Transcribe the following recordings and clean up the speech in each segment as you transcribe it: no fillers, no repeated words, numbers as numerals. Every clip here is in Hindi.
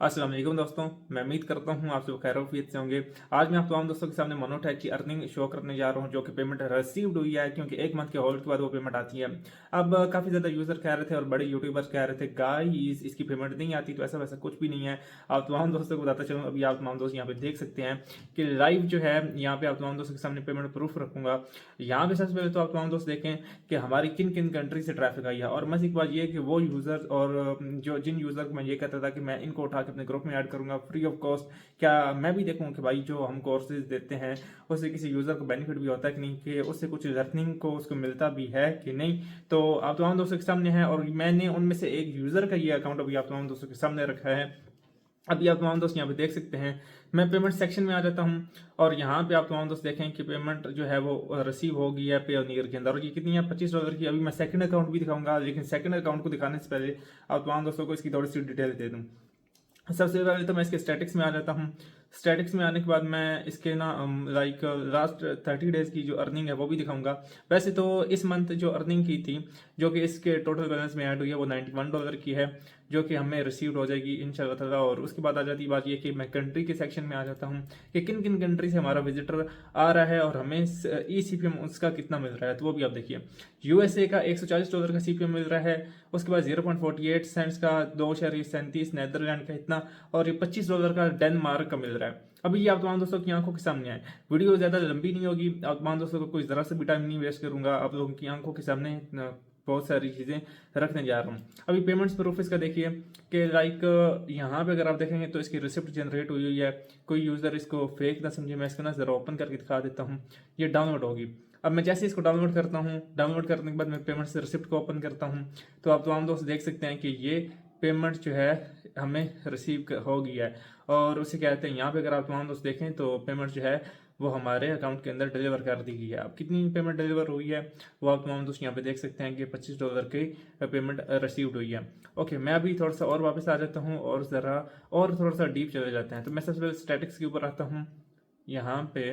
अस्सलाम वालेकुम दोस्तों, मैं उम्मीद करता हूँ आप सब खैर-ओ-आफियत से होंगे। आज मैं आप तमाम दोस्तों के सामने मोनोटैक की अर्निंग शो करने जा रहा हूँ, जो कि पेमेंट रिसीव्ड हुई है, क्योंकि 1 मंथ के होल्ड के बाद वो पेमेंट आती है। अब काफ़ी ज़्यादा यूज़र कह रहे थे और बड़े यूट्यूबर्स कह रहे थे, गाइस इसकी पेमेंट नहीं आती, तो ऐसा-वैसा कुछ भी नहीं है। आप तमाम दोस्तों को बताता चलूँ, अभी आप तमाम दोस्त यहाँ पे देख सकते हैं कि लाइव जो है, यहाँ पे आप तमाम दोस्तों के सामने पेमेंट प्रूफ रखूँगा। यहाँ पे सबसे पहले तो आप तमाम दोस्त देखें कि हमारी किन-किन कंट्री से ट्रैफिक आई है, और मज़े की बात ये है कि वो यूज़र्स और जो जिन यूज़र को मैं ये कहता था कि मैं इनको उठा के अपने ग्रुप में ऐड करूँगा फ्री ऑफ कॉस्ट, क्या मैं भी देखूँ कि भाई जो हम कोर्सेज देते हैं उससे किसी यूज़र को बेनिफिट भी होता है कि नहीं, कि उससे कुछ लर्निंग को उसको मिलता भी है कि नहीं। तो आप तमाम दोस्तों के सामने है, और मैंने उनमें से एक यूज़र का ये अकाउंट अभी आप तमाम दोस्तों के सामने रखा है। अभी आप तमाम दोस्त यहाँ पे देख सकते हैं, मैं पेमेंट सेक्शन में आ जाता हूँ, और यहाँ पे आप तमाम दोस्त देखें कि पेमेंट जो है वो रिसीव हो गई है पेयोनियर के अंदर, और ये कितनी है, $25 की। अभी मैं सेकंड अकाउंट भी दिखाऊंगा, लेकिन सेकंड अकाउंट को दिखाने से पहले आप तमाम दोस्तों को इसकी थोड़ी सी डिटेल दे दूँ। सबसे पहले तो मैं इसके स्टैटिक्स में आ जाता हूँ। स्टैटिक्स में आने के बाद मैं इसके ना लाइक लास्ट 30 डेज़ की जो अर्निंग है वो भी दिखाऊंगा। वैसे तो इस मंथ जो अर्निंग की थी, जो कि इसके टोटल बैलेंस में ऐड हुई है, वो $91 की है, जो कि हमें रिसीव्ड हो जाएगी इंशाल्लाह ताला। और उसके बाद आ जाती बात ये कि मैं कंट्री के सेक्शन में आ जाता हूँ कि किन किन कंट्री से हमारा विजिटर आ रहा है और हमें ECPM उसका कितना मिल रहा है, तो वो भी आप देखिए। यूएसए का $140 का CPM मिल रहा है, उसके बाद 0.48 सेंट्स का 2.37 नेदरलैंड का इतना, और ये $25 का डेनमार्क का मिल रहा है। अभी ये आप तमाम दोस्तों की आंखों के सामने है। वीडियो ज़्यादा लंबी नहीं होगी, आप तमाम दोस्तों को कोई ज़रा सा भी टाइम नहीं वेस्ट करूंगा, आप लोगों की आंखों के सामने बहुत सारी चीज़ें रखने जा रहा हूँ। अभी पेमेंट्स प्रूफ इसका देखिए कि लाइक यहाँ पे अगर आप देखेंगे तो इसकी रिसिप्ट जनरेट हुई हुई है। कोई यूज़र इसको फेक ना समझे, मैं इसको ना ज़रा ओपन करके दिखा देता हूँ। ये डाउनलोड होगी। अब मैं जैसे इसको डाउनलोड करता हूँ, डाउनलोड करने के बाद मैं पेमेंट से रिसिप्ट को ओपन करता हूँ, तो आप तमाम दोस्त देख सकते हैं कि ये पेमेंट जो है हमें रिसीव हो गई है। और उसे कहते हैं, यहाँ पे अगर आप तमाम दोस्त देखें तो पेमेंट जो है वो हमारे अकाउंट के अंदर डिलीवर कर दी गई है। अब कितनी पेमेंट डिलीवर हुई है वो आप तमाम दोस्त यहाँ पे देख सकते हैं कि $25 की पेमेंट रिसीव्ड हुई है। ओके, मैं अभी थोड़ा सा और वापस आ जाता हूँ और ज़रा और थोड़ा सा डीप चले जाते हैं। तो मैं सबसे पहले स्टैटिक्स के ऊपर आता हूँ यहाँ पे।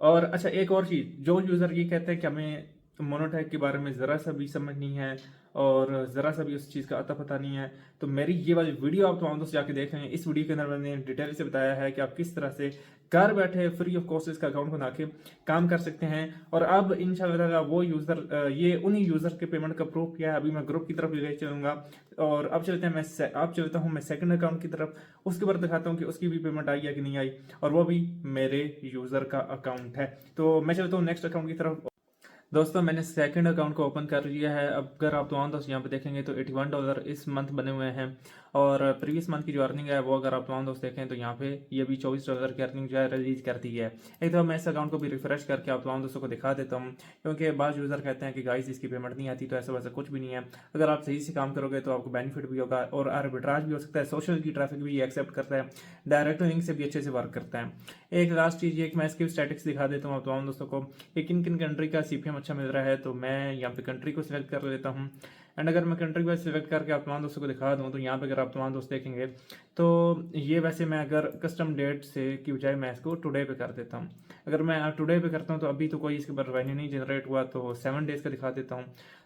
और अच्छा, एक और चीज़, जो यूज़र ये कहते हैं कि हमें मोनोटैग के बारे में ज़रा सा भी समझ नहीं है और ज़रा सा भी उस चीज़ का अता पता नहीं है, तो मेरी ये वाली वीडियो आप तमाम दोस्त जाके देख रहे हैं। इस वीडियो के अंदर मैंने डिटेल से बताया है कि आप किस तरह से घर बैठे फ्री ऑफ कॉस्ट इसका अकाउंट बना के काम कर सकते हैं। और अब इंशाल्लाह ताला वो यूज़र, ये उन्हीं यूज़र के पेमेंट का प्रूफ किया है। अभी मैं ग्रुप की तरफ ले चलूँगा, और अब चलते हैं अब चलता हूँ मैं सेकंड अकाउंट की तरफ। उसके बाद दिखाता हूँ कि उसकी भी पेमेंट आई है कि नहीं आई, और वो भी मेरे यूज़र का अकाउंट है। तो मैं चलता हूँ नेक्स्ट अकाउंट की तरफ। दोस्तों, मैंने सेकंड अकाउंट को ओपन कर लिया है। अब अगर आप तमाम दोस्त यहाँ पे देखेंगे तो $81 इस मंथ बने हुए हैं, और प्रीवियस मंथ की जो अर्निंग है वो अगर आप तमाम दोस्त देखें तो यहाँ पे ये भी $24 की अर्निंग जो है रिलीज कर दी है। एक दफ़ा मैं इस अकाउंट को भी रिफ्रेश करके आप तमाम दोस्तों को दिखा देता हूँ, क्योंकि बाद यूज़र कहते हैं कि गाइस इसकी पेमेंट नहीं आती, तो ऐसा वैसा कुछ भी नहीं है। अगर आप सही से काम करोगे तो आपको बेनिफिट भी होगा, और आर्बिट्राज भी हो सकता है, सोशल की ट्रैफिक भी एक्सेप्ट करता है, डायरेक्ट लिंक से भी अच्छे से वर्क करता है। एक लास्ट चीज़ ये कि मैं इसके स्टैटिक्स दिखा देता हूँ आप तमाम दोस्तों को कि किन किन कंट्री का CPM अच्छा मिल रहा है। तो मैं यहाँ पे कंट्री को सिलेक्ट कर लेता हूँ, एंड अगर मैं कंट्री को सिलेक्ट करके आप तमाम दोस्तों को दिखा दूँ, तो यहाँ पे अगर आप तमाम दोस्त देखेंगे तो ये वैसे मैं अगर कस्टम डेट से की बजाय मैं इसको टुडे पे कर देता हूँ। अगर मैं टुडे पे करता हूँ तो अभी तो कोई इसके ऊपर रेवेन्यू नहीं जनरेट हुआ, तो 7 डेज़ का दिखा देता हूँ,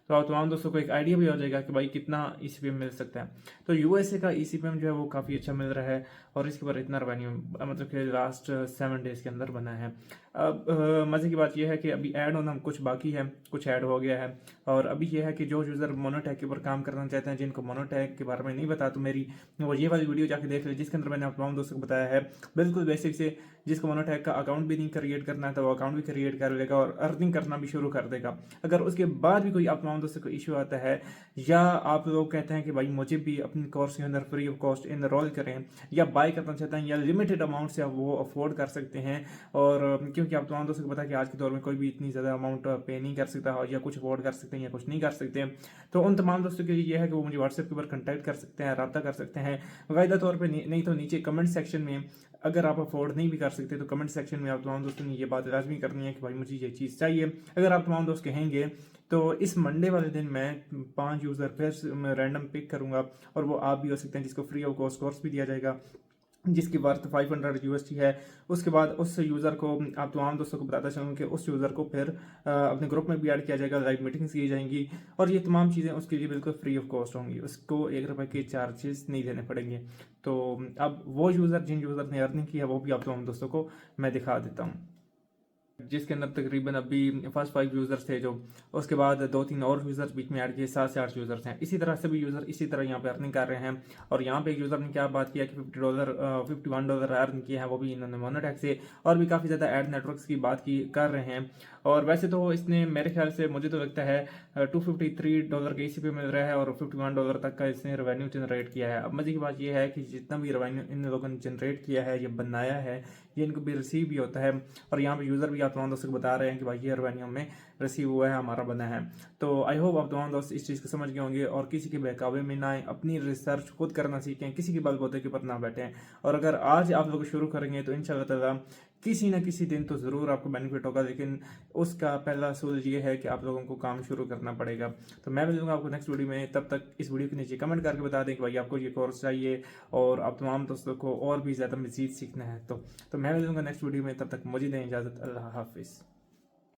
तो आप तमाम दोस्तों को एक आइडिया भी हो जाएगा कि भाई कितना ECPM मिल सकता है। तो यूएसए का ECPM जो है वो काफ़ी अच्छा मिल रहा है, और इसके ऊपर इतना रेवेन्यू मतलब कि लास्ट 7 डेज़ के अंदर बना है। अब मज़े की बात यह है कि अभी ऐड होना कुछ बाकी है, कुछ ऐड हो गया है। और अभी यह है कि जो यूज़र मोनोटैग के ऊपर काम करना चाहते हैं, जिनको मोनोटैग के बारे में नहीं पता, तो मेरी वो ये वाली वीडियो जाके देख ले, जिसके अंदर मैंने आप तमाम दोस्तों को बताया है बिल्कुल बेसिक से। जिसको मोनोटैग का अकाउंट भी नहीं क्रिएट करना है तो वो अकाउंट भी क्रिएट कर लेगा और अर्निंग करना भी शुरू कर देगा। अगर उसके बाद भी कोई आप तमाम दोस्तों को इशू आता है, या आप लोग कहते हैं कि भाई मुझे भी अपने कोर्स के अंदर फ्री ऑफ कॉस्ट इनरोल करें, या बाय करना चाहते हैं, या लिमिटेड अमाउंट से आप वो अफोर्ड कर सकते हैं, और क्योंकि आप तमाम दोस्तों को पता है कि आज के दौर में कोई भी इतनी ज़्यादा अमाउंट पे नहीं कर सकता, या कुछ अफोर्ड कर सकते हैं या कुछ नहीं कर सकते, तो उन तमाम दोस्तों के लिए यह है कि वो मुझे व्हाट्सएप के ऊपर कंटेक्ट कर सकते हैं, रब्ता कर सकते हैं बाकायदा तौर पर। नहीं तो नीचे कमेंट सेक्शन में, अगर आप अफोर्ड नहीं भी कर सकते तो कमेंट सेक्शन में आप तमाम दोस्तों ने ये बात लाजमी करनी है कि भाई मुझे ये चीज़ चाहिए। अगर आप तमाम दोस्त कहेंगे तो इस मंडे वाले दिन मैं 5 यूज़र फिर रैंडम पिक करूंगा, और वो आप भी हो सकते हैं, जिसको फ्री ऑफ कॉस्ट कोर्स भी दिया जाएगा। जिसकी वर्थ 500 यूएसडी है। उसके बाद उस यूज़र को आप तमाम दोस्तों को बताता चलूँ कि उस यूज़र को फिर अपने ग्रुप में भी ऐड किया जाएगा, लाइव मीटिंग्स की जाएंगी और ये तमाम चीज़ें उसके लिए बिल्कुल फ्री ऑफ कॉस्ट होंगी, उसको 1 रुपये के चार्जेस नहीं देने पड़ेंगे। तो अब वो यूज़र जिन यूज़र ने अर्निंग की है वो भी आप तमाम दोस्तों को मैं दिखा देता हूँ, जिसके अंदर तकरीबन अभी फर्स्ट 5 यूज़र्स थे जो, उसके बाद 2-3 और यूज़र्स बीच में ऐड किए, 7 से 8 यूज़र्स हैं। इसी तरह सभी यूज़र इसी तरह यहाँ पे अर्निंग कर रहे हैं। और यहाँ पे एक यूज़र ने क्या बात किया कि $51 अर्न किए हैं, वो भी इन्होंने मोनोटैक से, और भी काफ़ी ज़्यादा एड नेटवर्क्स की बात की कर रहे हैं। और वैसे तो इसने मेरे ख्याल से मुझे तो लगता है $253 के ECP मिल रहा है और $51 तक का इसने रेवेन्यू जनरेट किया है। अब मजे की बात यह है कि जितना भी रेवेन्यू इन लोगों ने जनरेट किया है, ये बनाया है, ये इनको भी रिसीव भी होता है। और यहाँ पे यूज़र भी आप तमाम दोस्तों को बता रहे हैं कि भाई ये रेवेन्यू हमें रिसीव हुआ है, हमारा बना है। तो आई होप आप तमाम दोस्त इस चीज़ को समझ गए होंगे और किसी के बहकावे में ना आए, अपनी रिसर्च खुद करना सीखें, किसी के बलबूते के ऊपर ना बैठें। और अगर आज आप लोग शुरू करेंगे तो इंशाल्लाह ताला किसी न किसी दिन तो ज़रूर आपको बेनिफिट होगा, लेकिन उसका पहला असूल ये है कि आप लोगों को काम शुरू करना पड़ेगा। तो मैं मिलूंगा आपको नेक्स्ट वीडियो में, तब तक इस वीडियो के नीचे कमेंट करके बता दें कि भाई आपको ये कोर्स चाहिए और आप तमाम दोस्तों को और भी ज़्यादा मज़ीद सीखना है। तो मैं मिलूंगा नेक्स्ट वीडियो में, तब तक मुझे दें इजाज़त। अल्लाह हाफिज़।